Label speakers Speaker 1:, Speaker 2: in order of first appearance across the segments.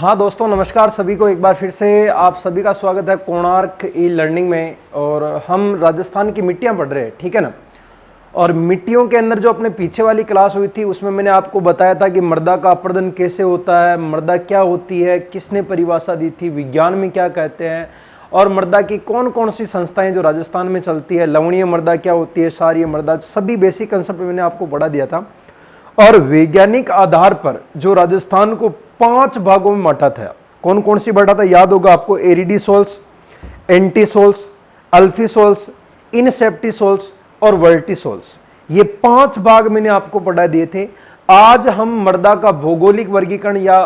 Speaker 1: हाँ दोस्तों, नमस्कार सभी को। एक बार फिर से आप सभी का स्वागत है कोणार्क ई लर्निंग में। और हम राजस्थान की मिट्टियाँ पढ़ रहे हैं, ठीक है ना। और मिट्टियों के अंदर जो अपने पीछे वाली क्लास हुई थी उसमें मैंने आपको बताया था कि मृदा का अपरदन कैसे होता है, मृदा क्या होती है, किसने परिभाषा दी थी, विज्ञान में क्या कहते हैं, और मृदा की कौन कौन सी संस्थाएं जो राजस्थान में चलती है, लवणीय मृदा क्या होती है, क्षारीय मृदा, सभी बेसिक कंसेप्ट मैंने आपको पढ़ा दिया था। और वैज्ञानिक आधार पर जो राजस्थान को 5 भागों में बांटा था, कौन कौन सी बांटा था याद होगा आपको। एरिडीसोल्स, एंटीसोल्स, अल्फीसोल्स, इनसेप्टिसोल्स और वर्टिसोल्स, ये 5 भाग मैंने आपको पढ़ा दिए थे। आज हम मृदा का भौगोलिक वर्गीकरण या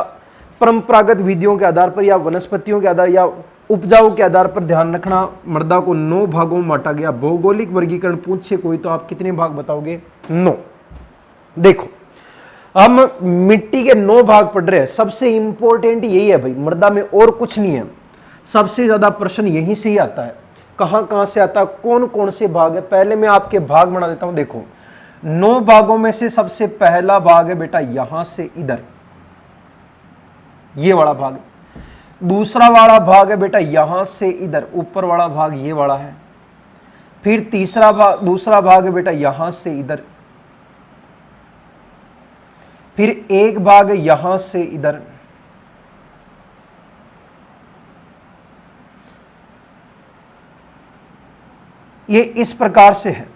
Speaker 1: परंपरागत विधियों के आधार पर या वनस्पतियों के आधार या उपजाऊ के आधार पर ध्यान रखना, मृदा को 9 भागों में बांटा गया। भौगोलिक वर्गीकरण पूछे कोई तो आप कितने भाग बताओगे? 9। देखो, हम मिट्टी के 9 भाग पढ़ रहे हैं। सबसे इंपॉर्टेंट यही है भाई, मृदा में और कुछ नहीं है। सबसे ज्यादा प्रश्न यहीं से ही आता है। कहां कहां से आता है, कौन कौन से भाग है। पहले मैं आपके भाग बना देता हूं। देखो, 9 भागों में से सबसे पहला भाग है बेटा यहां से इधर, ये वाला भाग। दूसरा वाला भाग है बेटा यहां से इधर, ऊपर वाला भाग ये वाला है। फिर दूसरा भाग है बेटा यहां से इधर। फिर एक भाग यहां से इधर। ये इस प्रकार से है।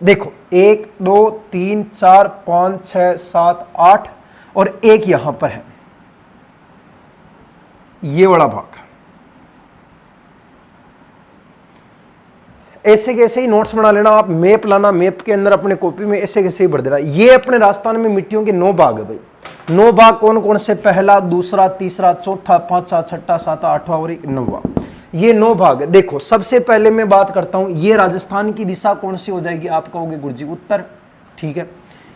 Speaker 1: देखो, 1 2 3 4 5 6 7 8 और एक यहां पर है, ये वाला भाग। ऐसे कैसे ही नोट्स बना लेना आप, मैप लाना, मैप के अंदर अपने कॉपी में ऐसे कैसे ही भर देना। ये अपने राजस्थान में मिट्टियों के 9 भाग है भाई। 9 भाग कौन कौन से? पहला, दूसरा, तीसरा, चौथा, पांचवा, छठा, सातवां, आठवां और 9वां, ये 9 भाग है। देखो, सबसे पहले मैं बात करता हूं, ये राजस्थान की दिशा कौन सी हो जाएगी? आप कहोगे गुरुजी उत्तर, ठीक है।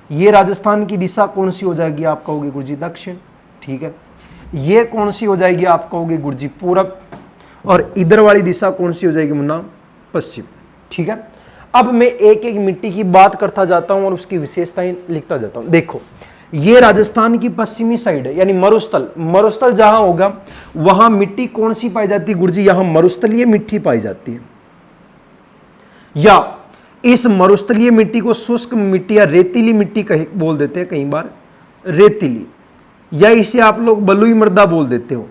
Speaker 1: ये राजस्थान की दिशा कौन सी हो जाएगी? आप कहोगे गुरुजी दक्षिण, ठीक है। ये कौन सी हो जाएगी? आप कहोगे गुरुजी पूरब। और इधर वाली दिशा कौन सी हो जाएगी मुन्ना? पश्चिम, ठीक है। अब मैं एक एक मिट्टी की बात करता जाता हूं और उसकी विशेषताएं लिखता जाता हूं। देखो, ये राजस्थान की पश्चिमी साइड है, यानी मरुस्थल। मरुस्थल जहां होगा वहां मिट्टी कौन सी पाई जाती है गुरुजी? यहां मरुस्थलीय मिट्टी पाई जाती है, या इस मरुस्थलीय मिट्टी को शुष्क मिट्टी या रेतीली मिट्टी बोल देते हैं कई बार, रेतीली, या इसे आप लोग बलुई मृदा बोल देते हो।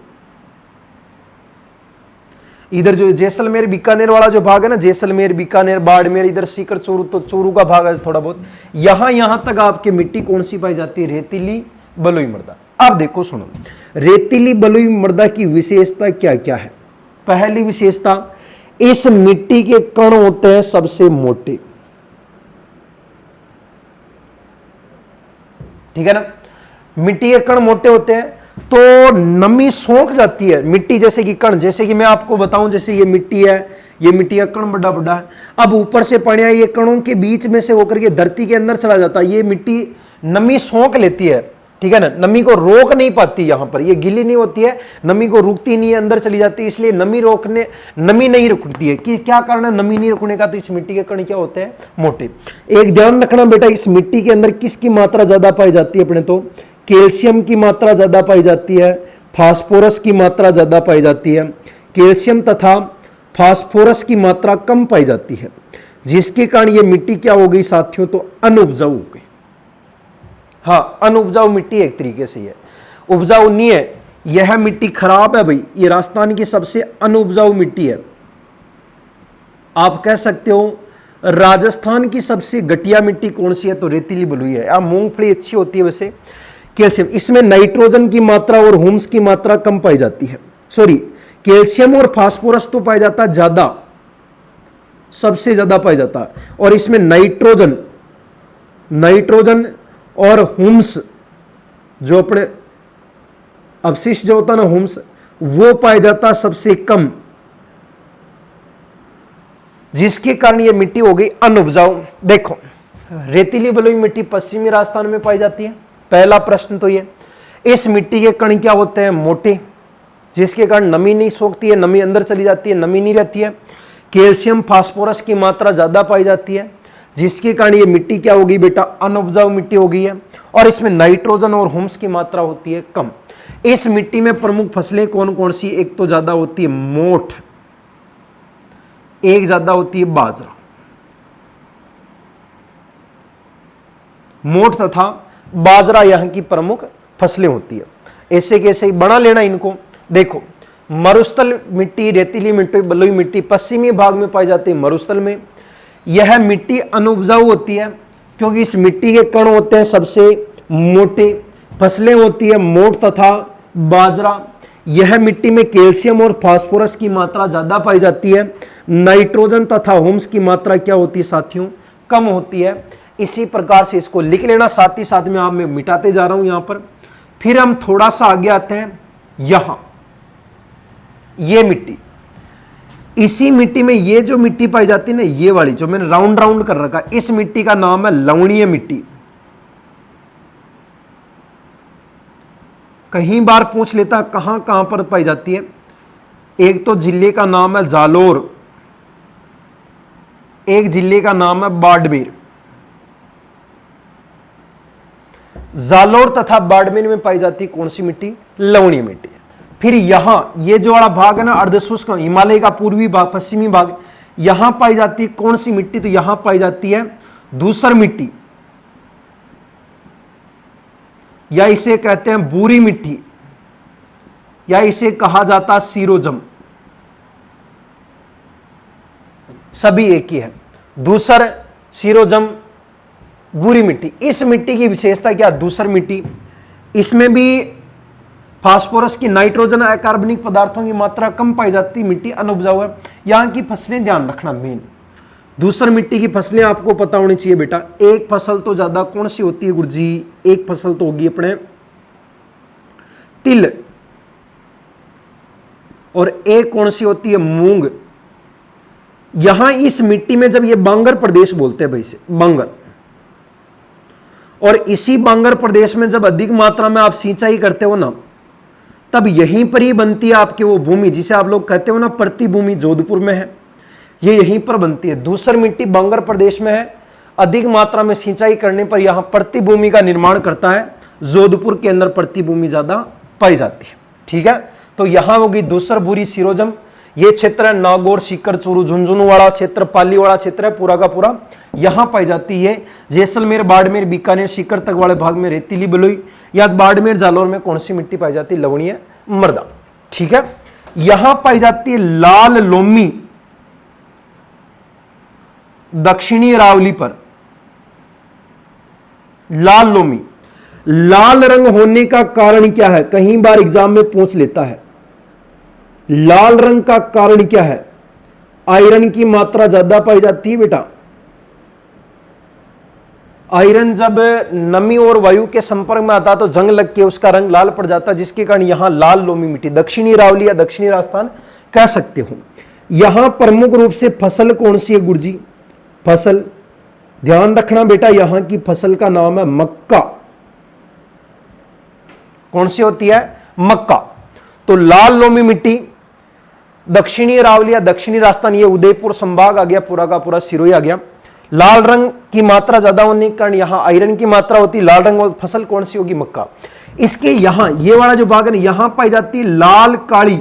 Speaker 1: इधर जो जैसलमेर बीकानेर वाला जो भाग है ना, जैसलमेर, बीकानेर, बाड़मेर, इधर सीकर, चूरू, तो चूरू का भाग है थोड़ा बहुत। यहां तक आपके मिट्टी कौन सी पाई जाती है? रेतीली बलुई मृदा। अब देखो सुनो, रेतीली बलुई मृदा की विशेषता क्या क्या है। पहली विशेषता, इस मिट्टी के कण होते हैं सबसे मोटे, ठीक है ना। मिट्टी के कण मोटे होते हैं तो नमी सोख जाती है मिट्टी, जैसे कि कण, जैसे कि मैं आपको बताऊं, जैसे ये मिट्टी है, ये मिट्टी का कण बड़ा बड़ा है। अब ऊपर से पानी ये कणों के बीच में से होकर के धरती के अंदर चला जाता है। ये मिट्टी नमी सोख लेती है, ठीक है ना। नमी को रोक नहीं पाती, यहां पर ये गिली नहीं होती है, नमी को रुकती नहीं है, अंदर चली जाती है। इसलिए नमी नहीं रुकती है। कि क्या कारण है नमी नहीं रुकने का? तो इस मिट्टी के कण क्या होते हैं? मोटे। एक ध्यान रखना बेटा, इस मिट्टी के अंदर किसकी मात्रा ज्यादा पाई जाती है? अपने तो कैल्शियम की मात्रा ज्यादा पाई जाती है, फास्फोरस की मात्रा ज्यादा पाई जाती है। कैल्शियम तथा फास्फोरस की मात्रा कम पाई जाती है, जिसके कारण ये मिट्टी क्या हो गई साथियों? तो अनउपजाऊ हो गई। हाँ, अनउपजाऊ मिट्टी एक तरीके से है, उपजाऊ नहीं है। यह मिट्टी खराब है भाई, ये राजस्थान की सबसे अनउपजाऊ मिट्टी है। आप कह सकते हो राजस्थान की सबसे घटिया मिट्टी कौन सी है? तो रेतीली बलुई है। अब मूंगफली अच्छी होती है वैसे, कैल्शियम, इसमें नाइट्रोजन की मात्रा और ह्यूमस की मात्रा कम पाई जाती है। सॉरी, कैल्शियम और फास्फोरस तो पाया जाता है ज्यादा, सबसे ज्यादा पाया जाता है। और इसमें नाइट्रोजन और ह्यूमस, जो अपने अवशिष्ट जो होता है ना ह्यूमस, वो पाया जाता है सबसे कम, जिसके कारण ये मिट्टी हो गई अनउपजाऊ। देखो, रेतीली बलुई मिट्टी पश्चिमी राजस्थान में पाई जाती है। पहला प्रश्न तो ये, इस मिट्टी के कण क्या होते हैं? मोटे, जिसके कारण नमी नहीं सोखती है, नमी अंदर चली जाती है, नमी नहीं रहती है। कैल्शियम फास्फोरस की मात्रा ज्यादा पाई जाती है, जिसके कारण ये मिट्टी क्या होगी बेटा, अनउपजाऊ मिट्टी हो गई है। और इसमें नाइट्रोजन और ह्यूमस की मात्रा होती है कम। इस मिट्टी में प्रमुख फसलें कौन कौन सी, एक तो ज्यादा होती है मोठ, एक ज्यादा होती है बाजरा। मोठ तथा बाजरा यहां की प्रमुख फसलें होती है। ऐसे कैसे बना लेना इनको। देखो, मरुस्थल मिट्टी, रेतीली मिट्टी, बलुई मिट्टी पश्चिमी भाग में पाई जाती है मरुस्थल में। यह मिट्टी अनुपजाऊ होती है क्योंकि इस मिट्टी के कण होते हैं सबसे मोटे, फसलें होती है मोठ तथा बाजरा। यह मिट्टी में कैल्शियम और फास्फोरस की मात्रा ज्यादा पाई जाती है, नाइट्रोजन तथा ह्यूमस की मात्रा क्या होती है साथियों, कम होती है। इसी प्रकार से इसको लिख लेना, साथ ही साथ में आप मैं मिटाते जा रहा हूं यहां पर। फिर हम थोड़ा सा आगे आते हैं, यहां ये मिट्टी, इसी मिट्टी में ये जो मिट्टी पाई जाती है ना, ये वाली जो मैंने राउंड राउंड कर रखा, इस मिट्टी का नाम है लवणीय मिट्टी। कहीं बार पूछ लेता कहां कहां पर पाई जाती है। एक तो जिले का नाम है जालोर, एक जिले का नाम है बाड़मेर। जालोर तथा बाड़मेर में पाई जाती कौन सी मिट्टी, लवणीय मिट्टी। फिर यहां ये जो वाला भाग है ना, अर्धशुष्क हिमालय का पूर्वी भाग, पश्चिमी भाग, यहां पाई जाती है कौन सी मिट्टी, तो यहां पाई जाती है धूसर मिट्टी, या इसे कहते हैं बूरी मिट्टी, या इसे कहा जाता सीरोजम। सभी एक ही है, धूसर, सीरोजम, बूरी मिट्टी। इस मिट्टी की विशेषता क्या, धूसर मिट्टी, इसमें भी फास्फोरस की, नाइट्रोजन, अकार्बनिक पदार्थों की मात्रा कम पाई जाती, मिट्टी अनुपजाऊ है। यहां की फसलें ध्यान रखना मेन, धूसर मिट्टी की फसलें आपको पता होनी चाहिए बेटा। एक फसल तो ज्यादा कौन सी होती है गुरुजी, एक फसल तो होगी अपने तिल, और एक कौन सी होती है मूंग। यहां इस मिट्टी में जब ये बांगर प्रदेश बोलते हैं भाई से, बांगर, और इसी बांगर प्रदेश में जब अधिक मात्रा में आप सिंचाई करते हो ना, तब यहीं पर ही बनती है आपकी वो भूमि जिसे आप लोग कहते हो ना प्रतिभूमि, जोधपुर में है, ये यहीं पर बनती है। धूसर मिट्टी बांगर प्रदेश में है, अधिक मात्रा में सिंचाई करने पर यहां प्रतिभूमि का निर्माण करता है, जोधपुर के अंदर प्रतिभूमि ज्यादा पाई जाती है। ठीक है, तो यहां होगी धूसर, बुरी, सिरोजम। ये क्षेत्र है नागौर, सीकर, चूरू, झुंझुनू वाला क्षेत्र, पाली वाला क्षेत्र है पूरा का पूरा, यहां पाई जाती है। जैसलमेर, बाड़मेर, बीकानेर, सीकर तक वाले भाग में रेतीली, बलुई, या बाड़मेर, जालोर में कौन सी मिट्टी पाई जाती है, लवणीय मृदा। ठीक है, यहां पाई जाती है लाल लोमी, दक्षिणी अरावली पर लाल लोमी। लाल रंग होने का कारण क्या है, कहीं बार एग्जाम में पूछ लेता है, लाल रंग का कारण क्या है, आयरन की मात्रा ज्यादा पाई जाती है बेटा। आयरन जब नमी और वायु के संपर्क में आता तो जंग लग के उसका रंग लाल पड़ जाता, जिसके कारण यहां लाल लोमी मिट्टी, दक्षिणी अरावली या दक्षिणी राजस्थान कह सकते हो। यहां प्रमुख रूप से फसल कौन सी है गुरुजी, फसल ध्यान रखना बेटा, यहां की फसल का नाम है मक्का। कौन सी होती है, मक्का। तो लाल लोमी मिट्टी, दक्षिणी अरावली या दक्षिणी राजस्थान, ये उदयपुर संभाग आ गया, पूरा का पूरा सिरोही आ गया। लाल रंग की मात्रा ज्यादा होने के कारण यहां आयरन की मात्रा होती है, लाल रंग, और फसल कौन सी होगी, मक्का। इसके यहां ये वाला जो भाग है यहां पाई जाती है लाल काली,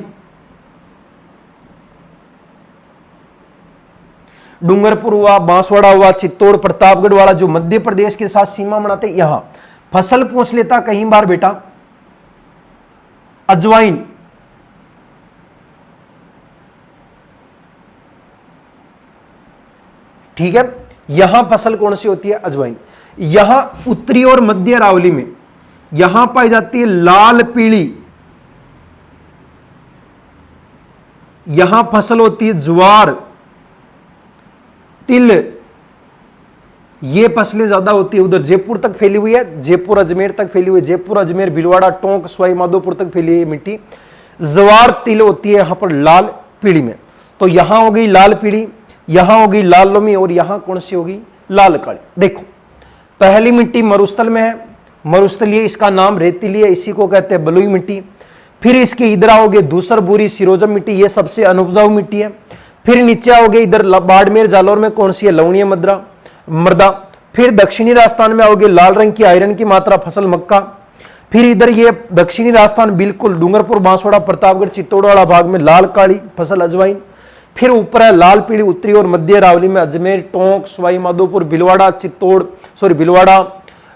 Speaker 1: डूंगरपुर हुआ, बांसवाड़ा हुआ, चित्तौड़, प्रतापगढ़ वाला जो मध्य प्रदेश के साथ सीमा बनाते, यहां फसल पूछ लेता कहीं बार बेटा, अजवाइन, ठीक है, यहां फसल कौन सी होती है, अजवाइन। यहां उत्तरी और मध्य अरावली में यहां पाई जाती है लाल पीली, यहां फसल होती है ज्वार, तिल, ये फसलें ज्यादा होती है। उधर जयपुर तक फैली हुई है, जयपुर अजमेर तक फैली हुई है, जयपुर अजमेर भीलवाड़ा टोंक सवाई माधोपुर तक फैली है मिट्टी। ज्वार तिल होती है यहां पर लाल पीली में। तो यहां हो गई लाल पीली, यहां होगी लाल लोमी, और यहां कौन सी होगी, लाल काली। देखो, पहली मिट्टी मरुस्थल में है, मरुस्थलीय, इसका नाम रेतीली है, इसी को कहते हैं बलुई मिट्टी। फिर इसके इधर आओगे धूसर, बुरी, सिरोजम मिट्टी, ये सबसे अनुपजाऊ मिट्टी है। फिर नीचे आओगे इधर बाड़मेर जालौर में कौन सी है, लवणीय मृदा। फिर दक्षिणी राजस्थान में आओगे, लाल रंग की आयरन की मात्रा फसल मक्का। फिर इधर ये दक्षिणी राजस्थान बिल्कुल डूंगरपुर, बांसवाड़ा, प्रतापगढ़, चित्तौड़ वाला भाग में लाल काली फसल अजवाइन। फिर ऊपर है लाल पीली उत्तरी और मध्य अरावली में अजमेर, टोंक, सवाई माधोपुर, भिलवाड़ा,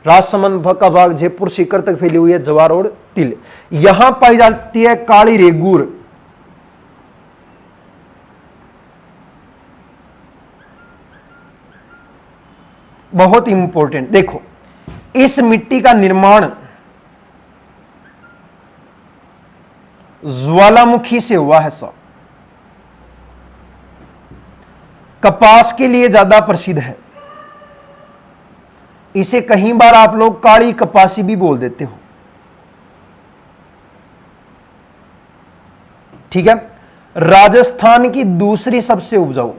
Speaker 1: राजसमंद का भाग, जयपुर सीकर तक फैली हुई है जवार और तिल। यहां पाई जाती है काली रेगूर। बहुत इंपॉर्टेंट, देखो इस मिट्टी का निर्माण ज्वालामुखी से हुआ है साहब। कपास के लिए ज्यादा प्रसिद्ध है, इसे कहीं बार आप लोग काली कपासी भी बोल देते हो, ठीक है। राजस्थान की दूसरी सबसे उपजाऊ,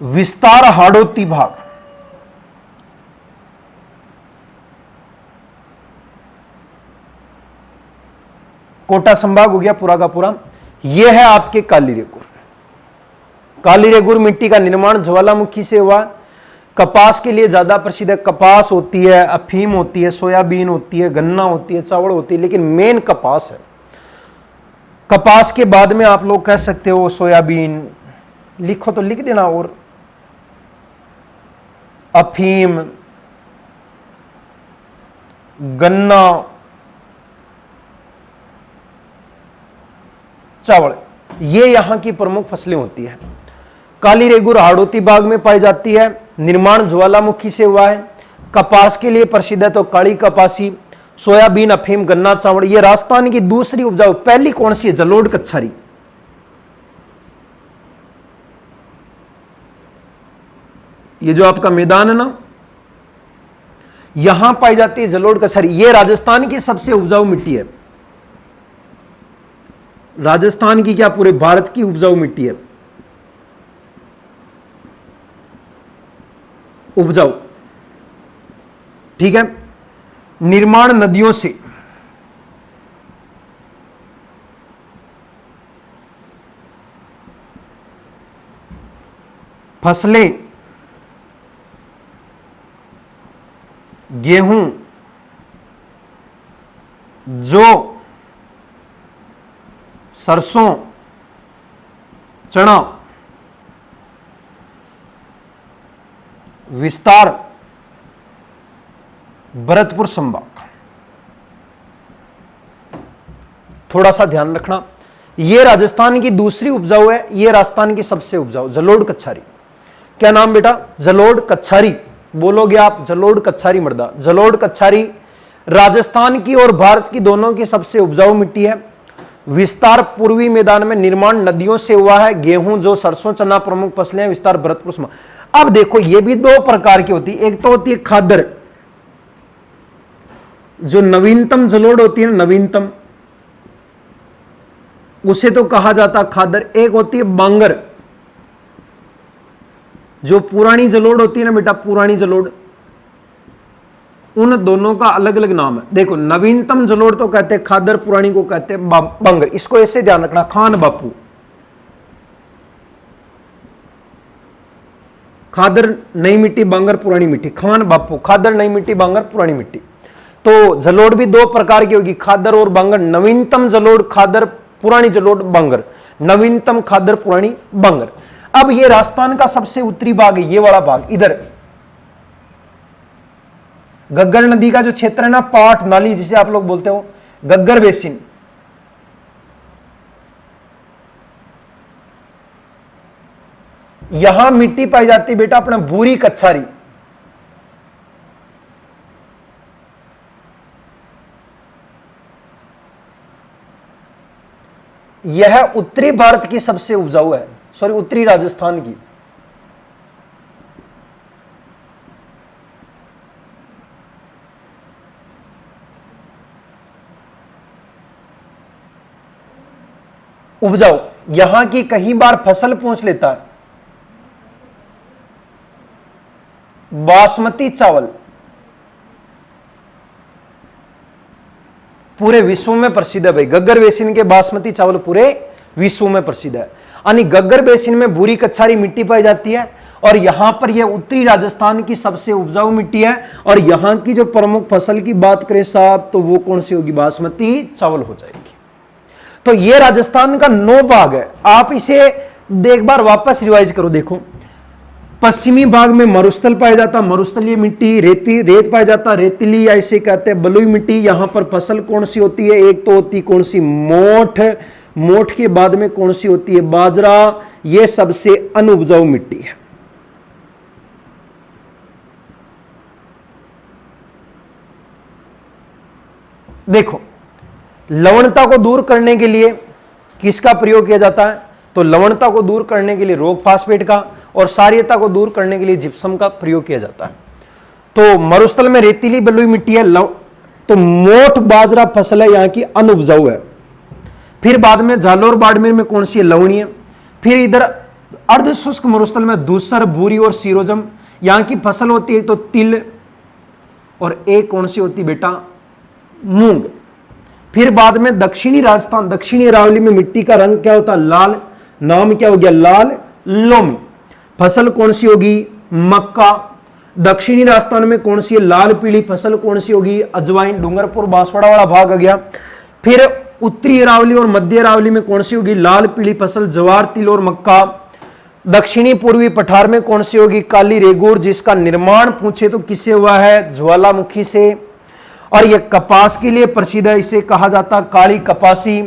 Speaker 1: विस्तार हाड़ौती भाग, कोटा संभाग हो गया पूरा का पूरा। यह है आपके काली रेगुर। काली रेगुर मिट्टी का निर्माण ज्वालामुखी से हुआ। कपास के लिए ज्यादा प्रसिद्ध है। कपास होती है, अफीम होती है, सोयाबीन होती है, गन्ना होती है, चावल होती है, लेकिन मेन कपास है। कपास के बाद में आप लोग कह सकते हो सोयाबीन, लिखो तो लिख देना, और अफीम, गन्ना, चावल, ये यहां की प्रमुख फसलें होती है। काली रेगुर हाड़ौती बाग में पाई जाती है। निर्माण ज्वालामुखी से हुआ है। कपास के लिए प्रसिद्ध है तो काली कपासी, सोयाबीन, अफीम, गन्ना, चावल। ये राजस्थान की दूसरी उपजाऊ, पहली कौन सी है, जलोढ़ कच्छारी। ये जो आपका मैदान है ना, यहां पाई जाती है जलोढ़ कच्छारी। ये राजस्थान की सबसे उपजाऊ मिट्टी है। राजस्थान की क्या, पूरे भारत की उपजाऊ मिट्टी है, उपजाऊ, ठीक है। निर्माण नदियों से, फसलें गेहूं, जौ, सरसों, चना, विस्तार, भरतपुर संभाग। थोड़ा सा ध्यान रखना, यह राजस्थान की दूसरी उपजाऊ है, यह राजस्थान की सबसे उपजाऊ जलोढ़ कच्छारी। क्या नाम बेटा, जलोढ़ कच्छारी बोलोगे आप, जलोढ़ कच्छारी मृदा। जलोढ़ कच्छारी राजस्थान की और भारत की दोनों की सबसे उपजाऊ मिट्टी है। विस्तार पूर्वी मैदान में, निर्माण नदियों से हुआ है। गेहूं, जो, सरसों, चना प्रमुख फसलें हैं। विस्तार भरतपुर संभाग। अब देखो ये भी दो प्रकार की होती है। एक तो होती है खादर, जो नवीनतम जलोढ़ होती है, नवीनतम, उसे तो कहा जाता खादर। एक होती है बांगर, जो पुरानी जलोढ़ होती है ना बेटा, पुरानी जलोढ़, उन दोनों का अलग अलग नाम है। देखो नवीनतम जलोढ़ तो कहते हैं खादर, पुरानी को कहते हैं बांगर। इसको ऐसे ध्यान रखना, खान बापू। खादर नई मिट्टी, बांगर पुरानी मिट्टी। खान बापू, खादर नई मिट्टी, बांगर पुरानी मिट्टी। तो जलोढ़ भी दो प्रकार की होगी, खादर और बांगर। नवीनतम जलोढ़ खादर, पुरानी जलोढ़ बांगर। नवीनतम खादर, पुरानी बांगर। अब ये राजस्थान का सबसे उत्तरी भाग है, ये वाला भाग इधर, गग्गर नदी का जो क्षेत्र है ना, पाट नाली जिसे आप लोग बोलते हो, गग्गर बेसिन, यहां मिट्टी पाई जाती है बेटा अपना भूरी कच्छारी। यह उत्तरी भारत की सबसे उपजाऊ है, सॉरी उत्तरी राजस्थान की। उपजाऊ, यहां की कहीं बार फसल पहुंच लेता है। बासमती चावल पूरे विश्व में प्रसिद्ध है भाई। गग्गर बेसिन के बासमती चावल पूरे विश्व में प्रसिद्ध है। यानी गग्गर बेसिन में भूरी कछारी मिट्टी पाई जाती है और यहां पर यह उत्तरी राजस्थान की सबसे उपजाऊ मिट्टी है। और यहां की जो प्रमुख फसल की बात करें साहब तो वो कौन सी होगी? बासमती चावल हो जाएगी। तो ये राजस्थान का 9 भाग है। आप इसे एक बार वापस रिवाइज करो। देखो, पश्चिमी भाग में मरुस्थल पाया जाता, मरुस्थलीय मिट्टी, रेत पाया जाता, रेतीली या इसे कहते हैं बलुई मिट्टी। यहां पर फसल कौन सी होती है? एक तो होती कौन सी? मोठ। मोठ के बाद में कौन सी होती है? बाजरा। यह सबसे अनुपजाऊ मिट्टी है। देखो, लवणता को दूर करने के लिए किसका प्रयोग किया जाता है? तो लवणता को दूर करने के लिए रोग फास्फेट का, और क्षारीयता को दूर करने के लिए जिप्सम का प्रयोग किया जाता है। तो मरुस्थल में रेतीली बलुई मिट्टी है, तो मोठ बाजरा फसल है यहां की अनुपजाऊ है। फिर बाद में जालोर बाड़मेर में कौन सी है? लवणीय। फिर इधर अर्ध शुष्क मरुस्थल में दूसर, भूरी और सीरोजम यहां की फसल होती है। तो तिल, और एक कौन सी होती बेटा? मूंग। फिर बाद में दक्षिणी राजस्थान, दक्षिणी अरावली में मिट्टी का रंग क्या होता है? लाल। नाम क्या हो गया? लाल लोमी। फसल कौन सी होगी? मक्का। दक्षिणी राजस्थान में कौन सी है? लाल पीली फसल कौन सी होगी? अजवाइन। डूंगरपुर बांसवाड़ा वाला भाग आ गया। फिर उत्तरी अरावली और मध्य अरावली में कौन सी होगी? लाल पीली फसल, जवार, तिल और मक्का। दक्षिणी पूर्वी पठार में कौन सी होगी? काली रेगुर, जिसका निर्माण पूछे तो किससे हुआ है? ज्वालामुखी से। और यह कपास के लिए प्रसिद्ध है, इसे कहा जाता काली कपासी।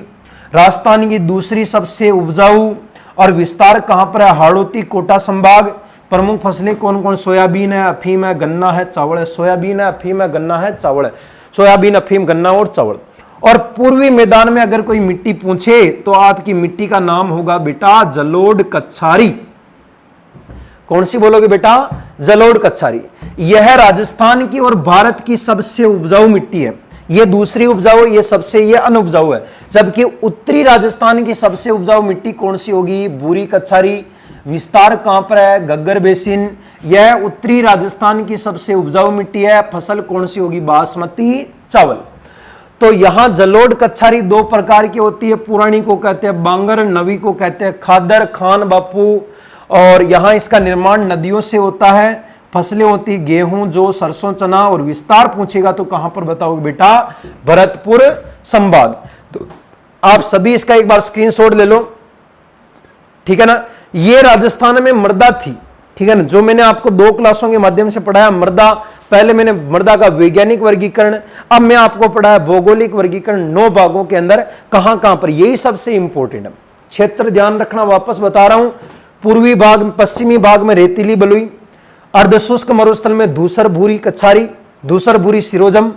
Speaker 1: राजस्थान की दूसरी सबसे उपजाऊ और विस्तार कहां पर है? हाड़ौती, कोटा संभाग। प्रमुख फसलें कौन कौन? सोयाबीन है, अफीम है, गन्ना है, चावल है। सोयाबीन है, अफीम है, गन्ना है, चावल है। सोयाबीन, अफीम, गन्ना और चावल। और पूर्वी मैदान में अगर कोई मिट्टी पूछे तो आपकी मिट्टी का नाम होगा बेटा जलोढ़ कछारी। कौन सी बोलोगे बेटा? जलोढ़ कछारी। यह राजस्थान की और भारत की सबसे उपजाऊ मिट्टी है। यह दूसरी उपजाऊ, यह सबसे यह अनुपजाऊ है। जबकि उत्तरी राजस्थान की सबसे उपजाऊ मिट्टी कौन सी होगी? भूरी कछारी। विस्तार कहां पर है? गग्गर बेसिन। यह उत्तरी राजस्थान की सबसे उपजाऊ मिट्टी है। फसल कौन सी होगी? बासमती चावल। तो यहां जलोढ़ कछारी 2 प्रकार की होती है। पुरानी को कहते हैं बांगर, नवी को कहते हैं खादर, खान बापू। और यहां इसका निर्माण नदियों से होता है। फसलें होती गेहूं, जौ, सरसों, चना। और विस्तार पूछेगा तो कहां पर बताओगे बेटा? भरतपुर संभाग। तो आप सभी इसका एक बार स्क्रीनशॉट ले लो, ठीक है ना। ये राजस्थान में मृदा थी, ठीक है ना, जो मैंने आपको 2 क्लासों के माध्यम से पढ़ाया। मृदा, पहले मैंने मृदा का वैज्ञानिक वर्गीकरण, अब मैं आपको पढ़ाया भौगोलिक वर्गीकरण 9 भागों के अंदर कहां कहां पर। यही सबसे इंपॉर्टेंट है। क्षेत्र ध्यान रखना, वापस बता रहा हूं। पूर्वी भाग, पश्चिमी भाग में रेतीली बलुई, अर्धशुष्क मरुस्थल में धूसर भूरी कछारी, धूसर भूरी सिरोजम,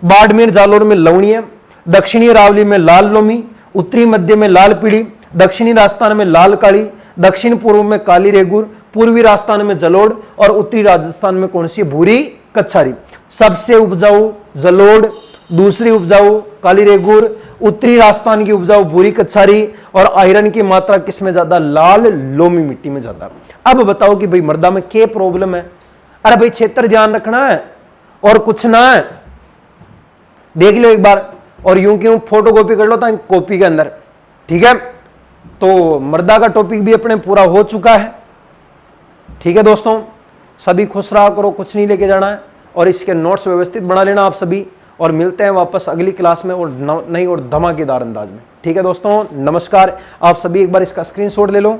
Speaker 1: बाड़मेर जालोर में लवणीय, दक्षिणी अरावली में लाल लोमी, उत्तरी मध्य में लाल पीली, दक्षिणी राजस्थान में लाल काली, दक्षिण पूर्व में काली रेगुर, पूर्वी राजस्थान में जलोढ़ और उत्तरी राजस्थान में कौन सी? भूरी कछारी। सबसे उपजाऊ जलोढ़, दूसरी उपजाऊ काली रेगुर, उत्तरी राजस्थान की उपजाऊ भूरी कछारी। और आयरन की मात्रा किसमें ज्यादा? लाल लोमी मिट्टी में ज्यादा। अब बताओ कि भाई मृदा में क्या प्रॉब्लम है? अरे भाई क्षेत्र ध्यान रखना है और कुछ ना है। देख लो एक बार, और यूं क्यों फोटोकॉपी कर लो था कॉपी के अंदर, ठीक है। तो मृदा का टॉपिक भी अपने पूरा हो चुका है, ठीक है दोस्तों। सभी खुश रहा करो, कुछ नहीं लेके जाना है। और इसके नोट्स व्यवस्थित बना लेना आप सभी। और मिलते हैं वापस अगली क्लास में और नई और धमाकेदार अंदाज में, ठीक है दोस्तों। नमस्कार। आप सभी एक बार इसका स्क्रीनशॉट ले लो।